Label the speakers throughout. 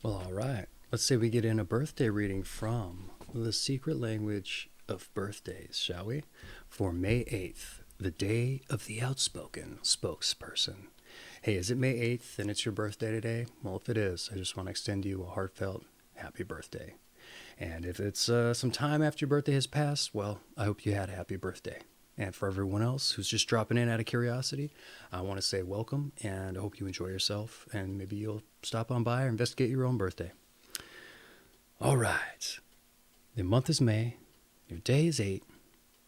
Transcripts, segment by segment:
Speaker 1: Well, all right. Let's say we get in a birthday reading from The Secret Language of Birthdays, shall we? For May 8th, the day of the Outspoken Spokesperson. Hey, is it May 8th and it's your birthday today? Well, if it is, I just want to extend you a heartfelt happy birthday. And if it's some time after your birthday has passed, well, I hope you had a happy birthday. And for everyone else who's just dropping in out of curiosity, I want to say welcome, and I hope you enjoy yourself, and maybe you'll stop on by or investigate your own birthday. All right. The month is May. Your day is 8.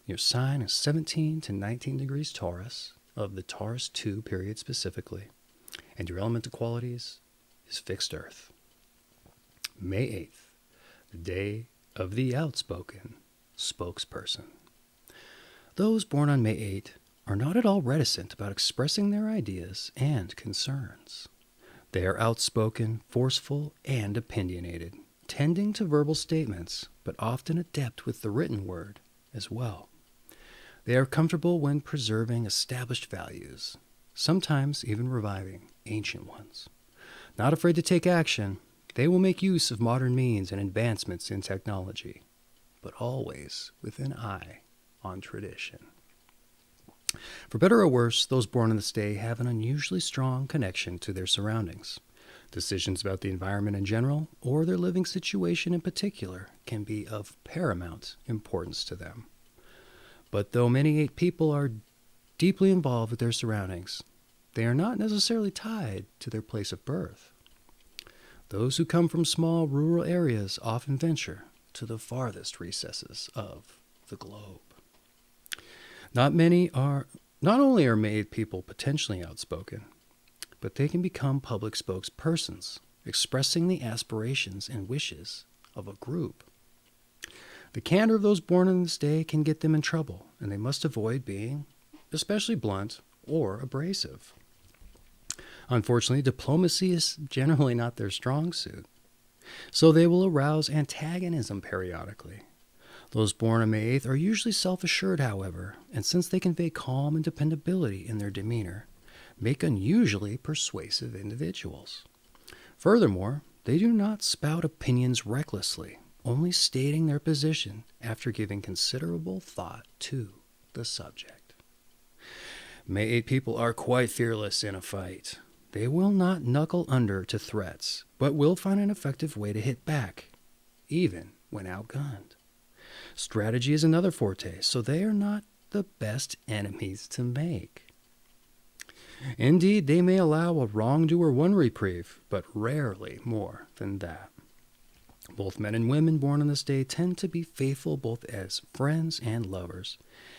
Speaker 1: Your sign is 17 to 19 degrees Taurus, of the Taurus II period specifically. And your elemental qualities is fixed earth. May 8th, the day of the outspoken spokesperson. Those born on May 8 are not at all reticent about expressing their ideas and concerns. They are outspoken, forceful, and opinionated, tending to verbal statements, but often adept with the written word as well. They are comfortable when preserving established values, sometimes even reviving ancient ones. Not afraid to take action, they will make use of modern means and advancements in technology, but always with an eye on tradition. For better or worse, those born on this day have an unusually strong connection to their surroundings. Decisions about the environment in general, or their living situation in particular, can be of paramount importance to them. But though many 8 people are deeply involved with their surroundings, they are not necessarily tied to their place of birth. Those who come from small rural areas often venture to the farthest recesses of the globe. Not only are May 8 people potentially outspoken, but they can become public spokespersons, expressing the aspirations and wishes of a group. The candor of those born on this day can get them in trouble, and they must avoid being especially blunt or abrasive. Unfortunately, diplomacy is generally not their strong suit, so they will arouse antagonism periodically. Those born on May 8th are usually self-assured, however, and since they convey calm and dependability in their demeanor, make unusually persuasive individuals. Furthermore, they do not spout opinions recklessly, only stating their position after giving considerable thought to the subject. May 8 people are quite fearless in a fight. They will not knuckle under to threats, but will find an effective way to hit back, even when outgunned. Strategy is another forte, so they are not the best enemies to make. Indeed, they may allow a wrongdoer one reprieve, but rarely more than that. Both men and women born on this day tend to be faithful both as friends and lovers,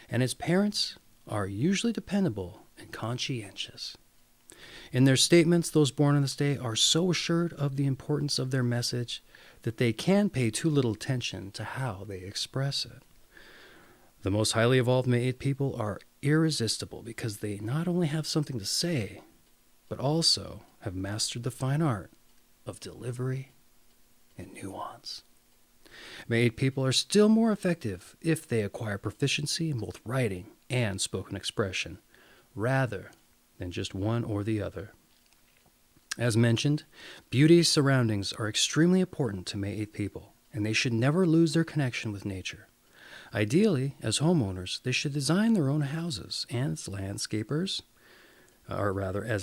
Speaker 1: and as parents are usually dependable and conscientious. In their statements, those born on this day are so assured of the importance of their message that they can pay too little attention to how they express it. The most highly evolved May 8 people are irresistible because they not only have something to say, but also have mastered the fine art of delivery and nuance. May 8 people are still more effective if they acquire proficiency in both writing and spoken expression, rather than just one or the other. As mentioned, beauty surroundings are extremely important to May 8 people, and they should never lose their connection with nature. Ideally, as homeowners, they should design their own houses, and as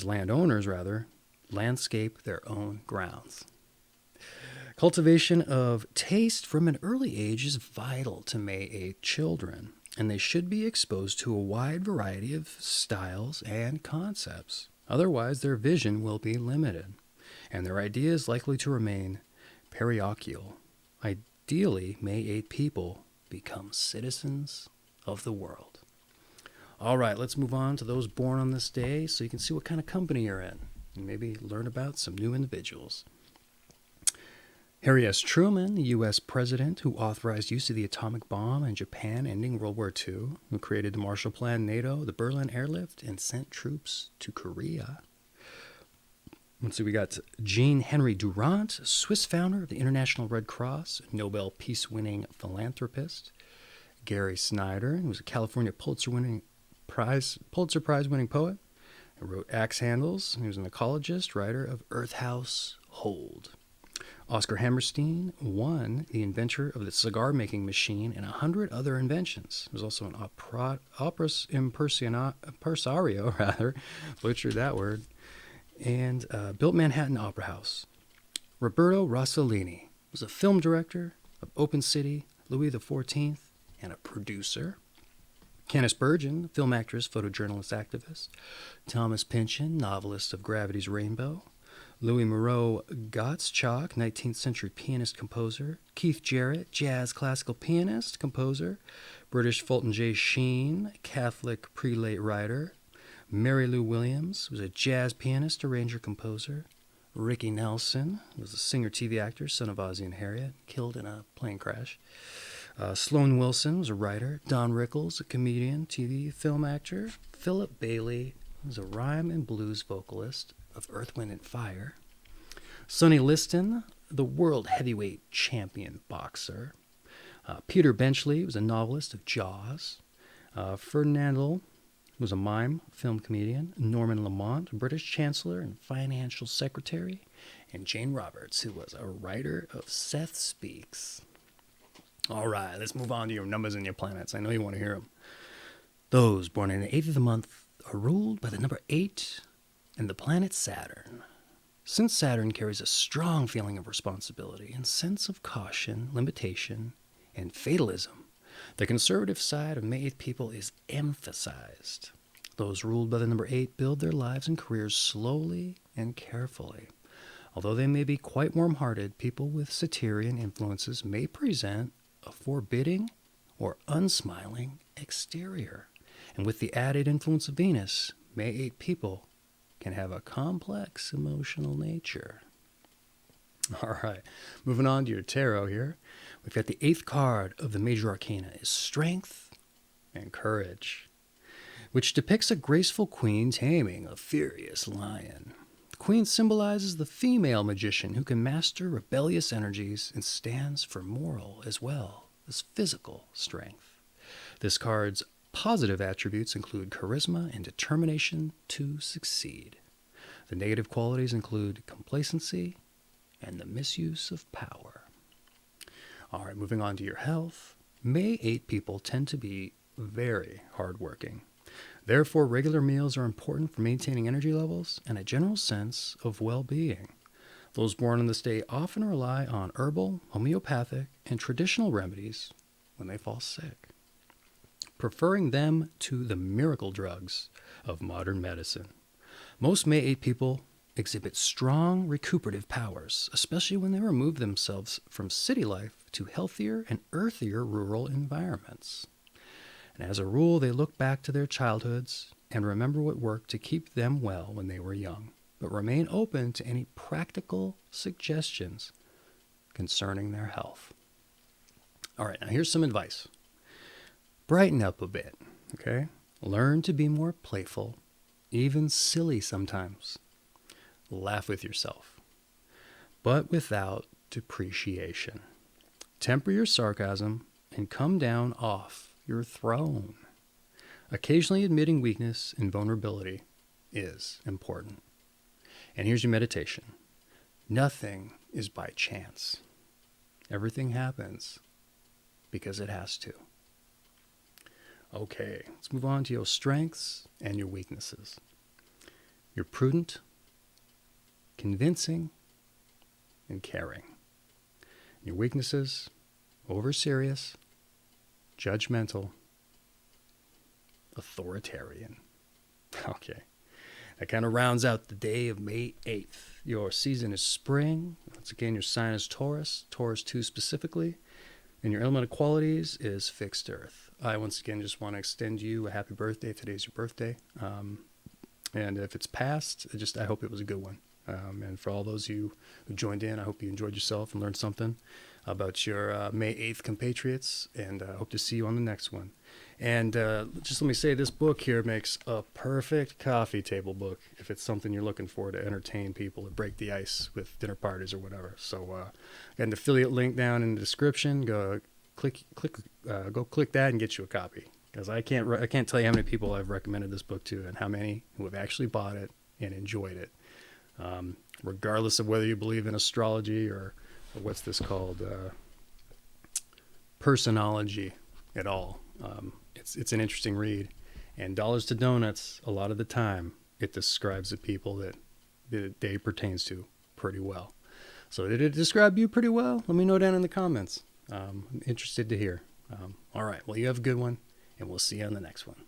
Speaker 1: landowners, landscape their own grounds. Cultivation of taste from an early age is vital to May 8 children, and they should be exposed to a wide variety of styles and concepts. Otherwise, their vision will be limited, and their ideas likely to remain parochial. Ideally, May 8 people become citizens of the world. All right, let's move on to those born on this day so you can see what kind of company you're in and maybe learn about some new individuals. Harry S. Truman, the U.S. president who authorized use of the atomic bomb in Japan ending World War II, who created the Marshall Plan, NATO, the Berlin Airlift, and sent troops to Korea. Let's see, we got Jean Henry Durant, Swiss founder of the International Red Cross, Nobel Peace-winning philanthropist. Gary Snyder, who was a California Pulitzer Prize-winning poet, who wrote Axe Handles. He was an ecologist, writer of Earth House Hold. Oscar Hammerstein won the inventor of the cigar-making machine and 100 other inventions. He was also an impresario, butchered that word, and built Manhattan Opera House. Roberto Rossellini was a film director of Open City, Louis XIV, and a producer. Candice Bergen, film actress, photojournalist, activist. Thomas Pynchon, novelist of Gravity's Rainbow. Louis Moreau Gottschalk, 19th century pianist, composer. Keith Jarrett, jazz classical pianist, composer. British Fulton J. Sheen, Catholic prelate writer. Mary Lou Williams was a jazz pianist, arranger, composer. Ricky Nelson was a singer, TV actor, son of Ozzie and Harriet, killed in a plane crash. Sloan Wilson was a writer. Don Rickles, a comedian, TV, film actor. Philip Bailey was a rhyme and blues vocalist of Earth, Wind, and Fire. Sonny Liston, the world heavyweight champion boxer. Peter Benchley was a novelist of Jaws. Ferdinand was a mime, film comedian. Norman Lamont, a British chancellor and financial secretary. And Jane Roberts, who was a writer of Seth Speaks. All right, let's move on to your numbers and your planets. I know you want to hear them. Those born in the 8th of the month are ruled by the number 8 and the planet Saturn. Since Saturn carries a strong feeling of responsibility and sense of caution, limitation, and fatalism, the conservative side of May 8th people is emphasized. Those ruled by the number 8 build their lives and careers slowly and carefully. Although they may be quite warm-hearted, people with Saturnian influences may present a forbidding or unsmiling exterior. And with the added influence of Venus, May 8 people can have a complex emotional nature. All right, moving on to your tarot here. We've got the 8th card of the major arcana is Strength and Courage, which depicts a graceful queen taming a furious lion. The queen symbolizes the female magician who can master rebellious energies and stands for moral as well as physical strength. This card's positive attributes include charisma and determination to succeed. The negative qualities include complacency and the misuse of power. All right, moving on to your health. May 8 people tend to be very hardworking. Therefore, regular meals are important for maintaining energy levels and a general sense of well-being. Those born on this day often rely on herbal, homeopathic, and traditional remedies when they fall sick, preferring them to the miracle drugs of modern medicine. Most May 8 people exhibit strong recuperative powers, especially when they remove themselves from city life to healthier and earthier rural environments. And as a rule, they look back to their childhoods and remember what worked to keep them well when they were young, but remain open to any practical suggestions concerning their health. All right, now here's some advice. Brighten up a bit, okay? Learn to be more playful, even silly sometimes. Laugh with yourself, but without depreciation. Temper your sarcasm and come down off your throne. Occasionally admitting weakness and vulnerability is important. And here's your meditation. Nothing is by chance. Everything happens because it has to. Okay, let's move on to your strengths and your weaknesses. You're prudent, convincing, and caring. Your weaknesses, over-serious, judgmental, authoritarian. Okay. That kind of rounds out the day of May 8th. Your season is spring. Once again, your sign is Taurus, Taurus II specifically. And your element of qualities is fixed earth. I, once again, just want to extend you a happy birthday. Today's your birthday. And if it's past, I hope it was a good one. And for all those of you who joined in, I hope you enjoyed yourself and learned something about your May 8th compatriots. And I hope to see you on the next one. And just let me say, this book here makes a perfect coffee table book if it's something you're looking for to entertain people, to break the ice with dinner parties or whatever. So got an affiliate link down in the description. Go click that and get you a copy. Because I can't tell you how many people I've recommended this book to and how many who have actually bought it and enjoyed it. Regardless of whether you believe in astrology or what's this called? Personology at all. It's an interesting read. And Dollars to Donuts, a lot of the time, it describes the people that the day pertains to pretty well. So did it describe you pretty well? Let me know down in the comments. I'm interested to hear. All right. Well, you have a good one, and we'll see you on the next one.